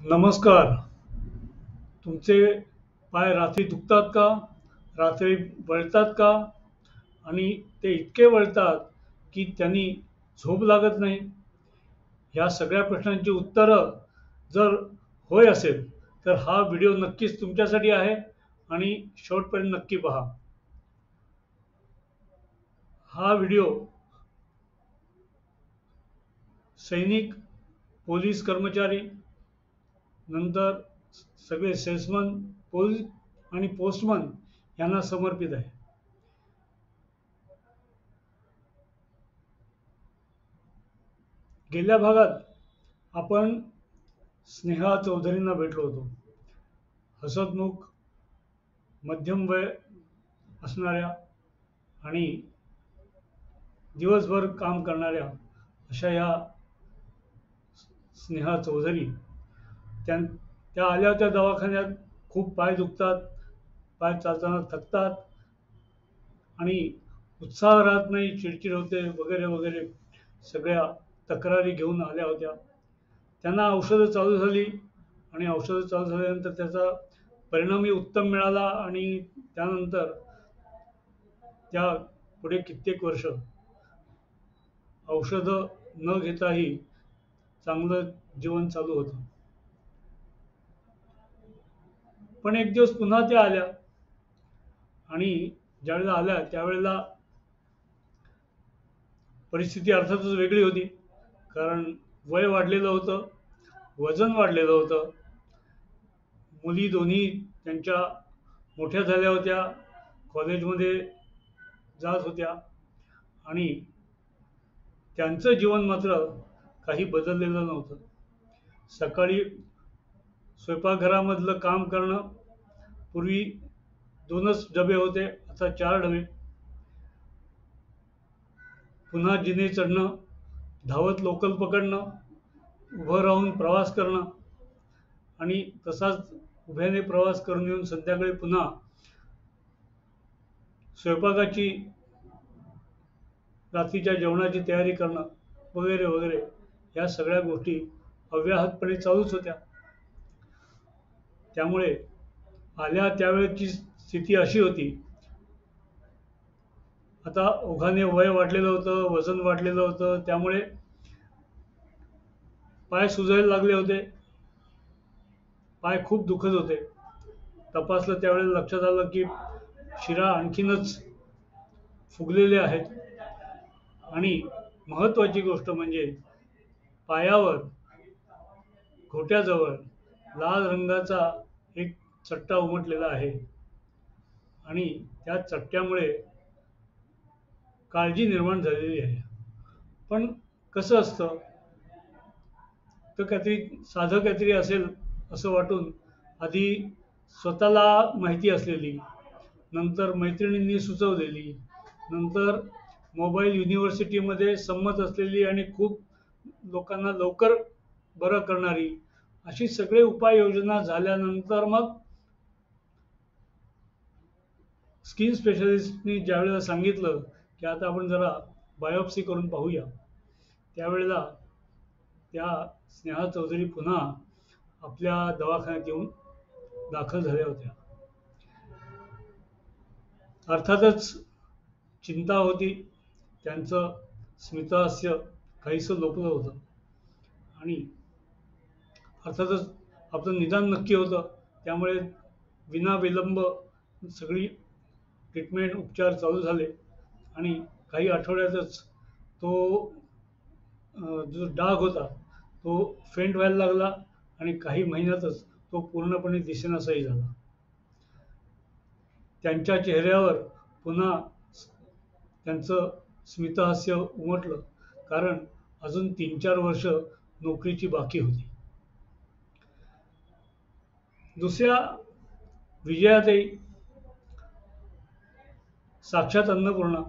नमस्कार. तुमचे पाय रात्री दुखतात का? रात्री वळतात का? आणि ते इतके वळतात की त्यांनी झोप लागत नाही? ह्या सगळ्या प्रश्नांची उत्तरं जर होय असेल, तर हा व्हिडिओ नक्कीच तुमच्यासाठी आहे आणि शेवटपर्यंत नक्की पहा. हा व्हिडिओ सैनिक, पोलीस कर्मचारी, नंतर सगळे सेल्समन, पोलीस आणि पोस्टमन यांना समर्पित आहे. गेल्या भागात आपण स्नेहा चौधरींना भेटलो होतो. हसतमुख, मध्यम वय असणाऱ्या आणि दिवसभर काम करणाऱ्या अशा या स्नेहा चौधरी त्या त्या आल्या होत्या दवाखान्यात. खूप पाय दुखतात, पाय चालताना थकतात आणि उत्साह राहत नाही, चिडचिड होते वगैरे वगैरे सगळ्या तक्रारी घेऊन आल्या होत्या. त्यांना औषधं चालू झाली आणि औषधं चालू झाल्यानंतर त्याचा परिणामही उत्तम मिळाला आणि त्यानंतर त्या पुढे कित्येक वर्ष औषधं न घेताही चांगलं जीवन चालू होतं. पण एक दिवस पुन्हा त्या आल्या आणि ज्यावेळेला आल्या त्यावेळेला परिस्थिती अर्थातच वेगळी होती. कारण वय वाढलेलं होतं, वजन वाढलेलं होतं. मुली दोन्ही त्यांच्या मोठ्या झाल्या होत्या, कॉलेजमध्ये जात होत्या आणि त्यांचं जीवन मात्र काही बदललेलं नव्हतं. सकाळी स्वयंपाकघरामधलं काम करणं, पूर्वी 2च डबे होते, आता 4 डबे. पुन्हा जिने चढणं, धावत लोकल पकडणं, उभं राहून प्रवास करणं आणि तसाच उभ्याने प्रवास करून येऊन संध्याकाळी पुन्हा स्वयंपाकाची, रात्रीच्या जेवणाची तयारी करणं वगैरे वगैरे या सगळ्या गोष्टी अव्याहतपणे चालूच होत्या. त्यामुळे आल्या त्यावेळेची स्थिती अशी होती. आता ओघाने वय वाढलेलं होतं, वजन वाढलेलं होतं, त्यामुळे पाय सुजायला लागले होते. पाय खूप दुखत होते. तपासलं त्यावेळेला लक्षात आलं की शिरा आणखीनच फुगलेले आहेत आणि महत्त्वाची गोष्ट म्हणजे पायावर, घोट्याजवळ लाल रंगाचा एक चट्टा उमटलेला आहे आणि त्या चट्ट्यामुळे काळजी निर्माण झालेली आहे. पण कसं असतं, तर काहीतरी साधं काहीतरी असेल असं वाटून आधी स्वतःला माहिती असलेली, नंतर मैत्रिणींनी सुचवलेली, नंतर मोबाईल युनिव्हर्सिटीमध्ये संमत असलेली आणि खूप लोकांना लवकर बरं करणारी अशी सगळे उपाययोजना झाल्यानंतर मग स्किन स्पेशलिस्टनी ज्यावेळेला सांगितलं की आता आपण जरा बायोप्सी करून पाहूया, त्यावेळेला त्या स्नेहा चौधरी पुन्हा आपल्या दवाखान्यात येऊन दाखल झाल्या होत्या. अर्थातच चिंता होती. त्यांचं स्मितहास्य काहीसं लोपलं होतं आणि अर्थातच आपलं निदान नक्की होतं. त्यामुळे विनाविलंब सगळी ट्रीटमेंट, उपचार चालू झाले आणि काही आठवड्यातच तो जो डाग होता तो फेंट व्हायला लागला आणि काही महिन्यातच तो पूर्णपणे दिसेनासाही झाला. त्यांच्या चेहऱ्यावर पुन्हा त्यांचं स्मितहास्य उमटलं, कारण अजून 3-4 वर्ष नोकरीची बाकी होती. दुसऱ्या विजयाताई साक्षात अन्नपूर्णा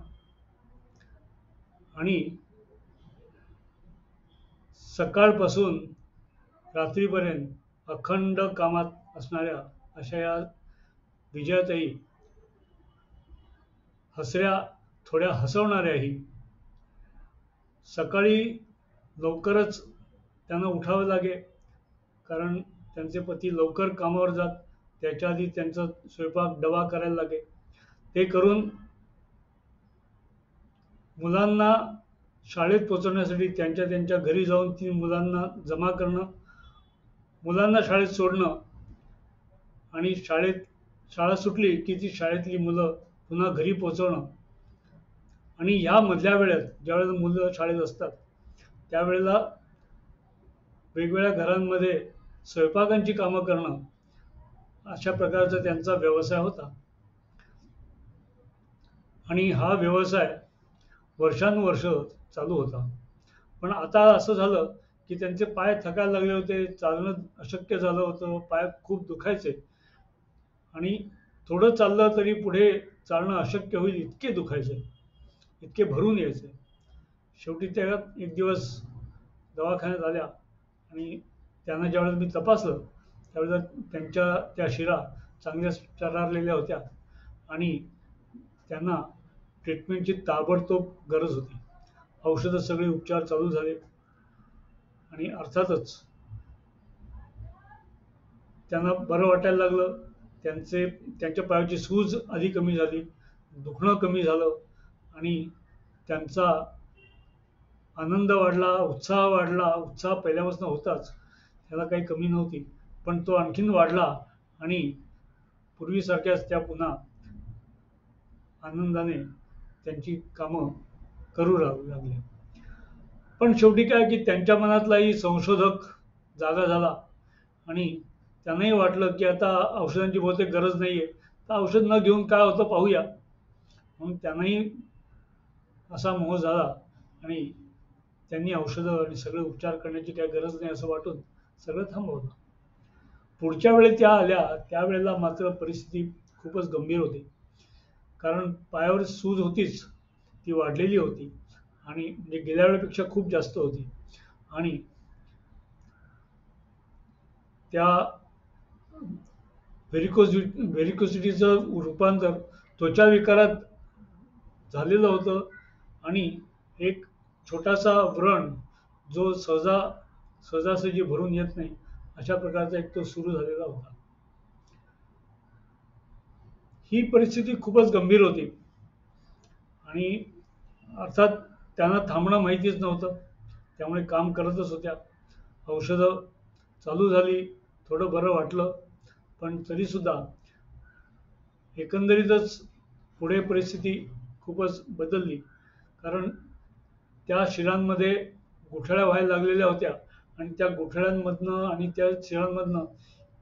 आणि सकाळपासून रात्रीपर्यंत अखंड कामात असणाऱ्या अशा या विजयाताई, हसऱ्या, थोड्या हसवणाऱ्याही. सकाळी लवकरच त्यांना उठावं लागे, कारण त्यांचे पती लवकर कामावर जात, त्याच्या आधी त्यांचा स्वयंपाक डबा करायला लागे. ते करून मुलांना शाळेत पोहोचवण्यासाठी त्यांच्या त्यांच्या घरी जाऊन ती मुलांना जमा करणं, मुलांना शाळेत सोडणं आणि शाळा सुटली की ती शाळेतली मुलं पुन्हा घरी पोहोचवणं. आणि ह्या मधल्या वेळेत ज्यावेळेला मुलं शाळेत असतात त्यावेळेला वेगवेगळ्या घरांमध्ये स्वयंपाकांची कामं करणं, अशा प्रकारचा त्यांचा व्यवसाय होता. आणि हा व्यवसाय वर्षानुवर्ष चालू होता. पण आता असं झालं की त्यांचे पाय थकायला लागले होते, चालणं अशक्य झालं होतं, पाय खूप दुखायचे आणि थोडं चाललं तरी पुढे चालणं अशक्य होईल इतके दुखायचे, इतके भरून यायचे. शेवटी त्या एक दिवस दवाखान्यात आल्या आणि त्यांना ज्यावेळेस मी तपासलं त्यावेळेला त्यांच्या त्या शिरा चांगल्या चरारलेल्या होत्या आणि त्यांना ट्रीटमेंटची ताबडतोब गरज होती. औषधं सगळे उपचार चालू झाले आणि अर्थातच त्यांना बरं वाटायला लागलं. त्यांच्या पायाची सूज आधी कमी झाली, दुखणं कमी झालं आणि त्यांचा आनंद वाढला, उत्साह वाढला. उत्साह पहिल्यापासून होताच, त्याला काही कमी नव्हती, पण तो आणखीन वाढला आणि पूर्वीसारख्याच त्या पुन्हा आनंदाने त्यांची कामं करू लागले. पण शेवटी काय की त्यांच्या मनातलाही संशोधक जागा झाला आणि त्यांनाही वाटलं की आता औषधांची बहुतेक गरज नाहीये, तर औषध न घेऊन काय होतं पाहूया. म्हणून त्यांनाही असा मोह झाला आणि त्यांनी औषधं आणि सगळे उपचार करण्याची काही गरज नाही असं वाटून सगळं थांबवलं. पुढच्या वेळी त्या आल्या त्यावेळेला मात्र परिस्थिती खूपच गंभीर होती. कारण पायावर सूज होतीच, ती वाढलेली होती आणि म्हणजे गेल्या वेळेपेक्षा खूप जास्त होती आणि त्या व्हेरिकोसिटीचं रूपांतर त्वचा विकारात झालेलं होतं आणि एक छोटासा व्रण जो सहजासहजी भरून येत नाही अशा प्रकारचा एक तो सुरू झालेला होता. ही परिस्थिती खूपच गंभीर होती आणि अर्थात त्यांना थांबणं माहितीच नव्हतं, त्यामुळे काम करतच होत्या. औषधं चालू झाली, थोडं बरं वाटलं, पण तरीसुद्धा एकंदरीतच पुढे परिस्थिती खूपच बदलली. कारण त्या शिरांमध्ये गुठळ्या व्हायला लागलेल्या होत्या आणि त्या गुठळ्यांमधनं आणि त्या शिरांमधनं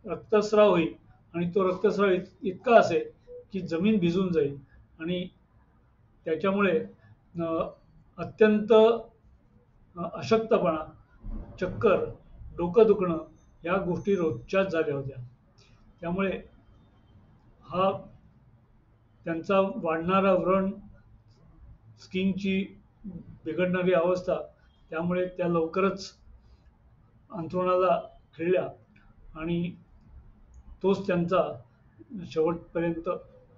रक्तस्राव होईल आणि तो रक्तस्राव इतका असेल की जमीन भिजून जाईल आणि त्याच्यामुळे अत्यंत अशक्तपणा, चक्कर, डोकं दुखणं या गोष्टी रोजच्याच झाल्या होत्या. त्यामुळे हा त्यांचा वाढणारा व्रण, स्किनची बिघडणारी अवस्था, त्यामुळे त्या लवकरच अंथरुणाला खिळल्या आणि तोच त्यांचा शेवटपर्यंत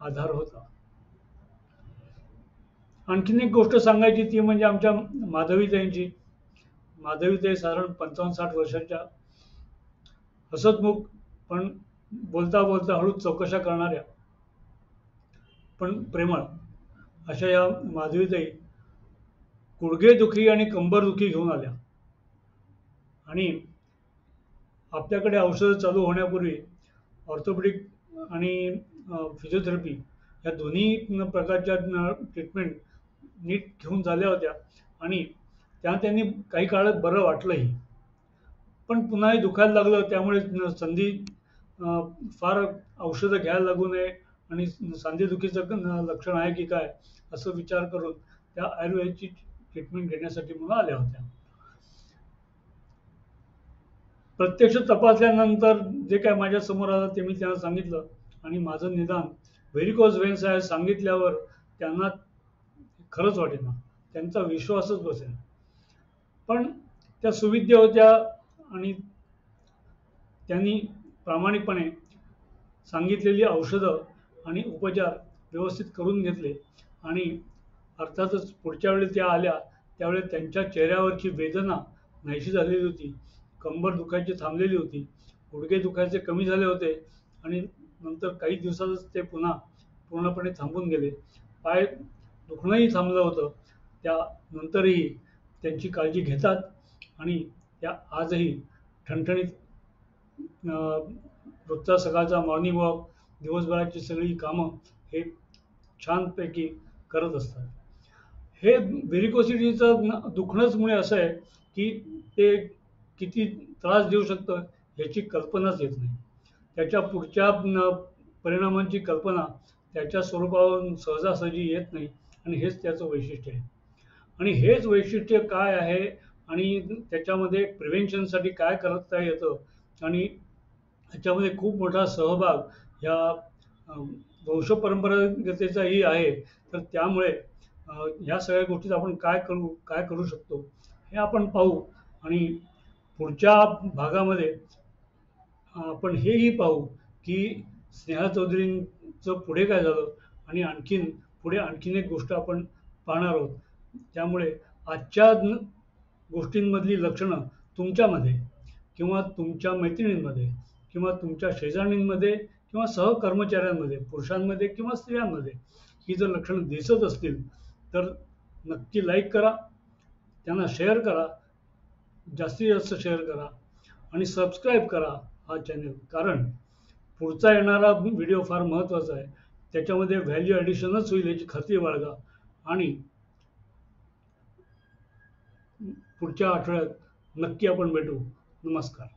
आधार होता. आणखीन एक गोष्ट सांगायची ती म्हणजे आमच्या माधवीताईंची. माधवीताई साधारण 55-60 वर्षाच्या, हसतमुख पण बोलता बोलता हळूच चौकशा करणाऱ्या पण प्रेमळ अशा या माधवीताई गुडघेदुखी आणि कंबरदुखी घेऊन आल्या आणि आपल्याकडे औषधं चालू होण्यापूर्वी ऑर्थोपेडिक आणि फिजिओथेरपी या दोन्ही प्रकारच्या ट्रीटमेंट नीट घेऊन झाल्या होत्या आणि त्यांनी काही काळ बरं वाटलंही. पण पुन्हाही दुखायला लागलं, त्यामुळे संधी फार औषधं घ्यायला लागू नये आणि सांधेदुखीचं लक्षण आहे की काय असं विचार करून त्या आयुर्वेदाची ट्रीटमेंट घेण्यासाठी म्हणून आल्या होत्या. प्रत्यक्ष तपासल्यानंतर जे काय माझ्या समोर आलं ते मी त्यांना सांगितलं आणि माझं निदान व्हेरिकोज व्हेन्स आहे सांगितल्यावर त्यांना खरंच वाटेना, त्यांचा विश्वासच बसेना. पण त्या सुविद्य होत्या आणि त्यांनी प्रामाणिकपणे सांगितलेली औषधं आणि उपचार व्यवस्थित करून घेतले आणि अर्थातच पुढच्या वेळी त्या आल्या त्यावेळी त्यांच्या चेहऱ्यावरची वेदना नाहीशी झालेली होती, कंबर दुखायची थांबलेली होती गुडघे दुखायचे कमी झाले होते आणि नंतर काही दिवसातच ते पुन्हा पूर्णपणे थांबून गेले. पाय दुखणंही थांबलं होतं. त्यानंतरही त्यांची काळजी घेतात आणि त्या आजही ठणठणीत रोजचा सकाळचा मॉर्निंग वॉक, दिवसभराची सगळी कामं हे छानपैकी करत असतात. हे व्हेरिकोसिटीचं दुखणंच मुळे असं आहे की ते किती त्रास देऊ शकतं ह्याची कल्पनाच येत नाही. त्याच्या पुढच्या परिणामांची कल्पना त्याच्या स्वरूपावरून सहजासहजी येत नाही आणि हेच त्याचं वैशिष्ट्य आहे. आणि हेच वैशिष्ट्य काय आहे आणि त्याच्यामध्ये प्रिव्हेन्शनसाठी काय करता येतं आणि ह्याच्यामध्ये खूप मोठा सहभाग ह्या वंशपरंपरागतेचाही आहे. तर त्यामुळे ह्या सगळ्या गोष्टीत आपण काय करू शकतो हे आपण पाहू आणि पुढच्या भागामध्ये आपण हेही पाहू की स्नेहा चौधरींचं पुढे काय झालं आणि आणखीन एक गोष्ट आपण पाहणार आहोत. त्यामुळे आजच्या गोष्टींमधली लक्षणं तुमच्यामध्ये किंवा तुमच्या मैत्रिणींमध्ये किंवा तुमच्या शेजारणींमध्ये किंवा सहकर्मचाऱ्यांमध्ये, पुरुषांमध्ये किंवा स्त्रियांमध्ये ही जर लक्षणं दिसत असतील तर नक्की लाईक करा, त्यांना शेअर करा, जास्तीत जास्त शेअर करा आणि सबस्क्राईब करा हा चॅनल. कारण पुढचा येणारा व्हिडिओ फार महत्त्वाचा आहे. त्याच्यामध्ये व्हॅल्यू ॲडिशनच होईल याची खात्री बाळगा आणि पुढच्या आठवड्यात नक्की आपण भेटू. नमस्कार.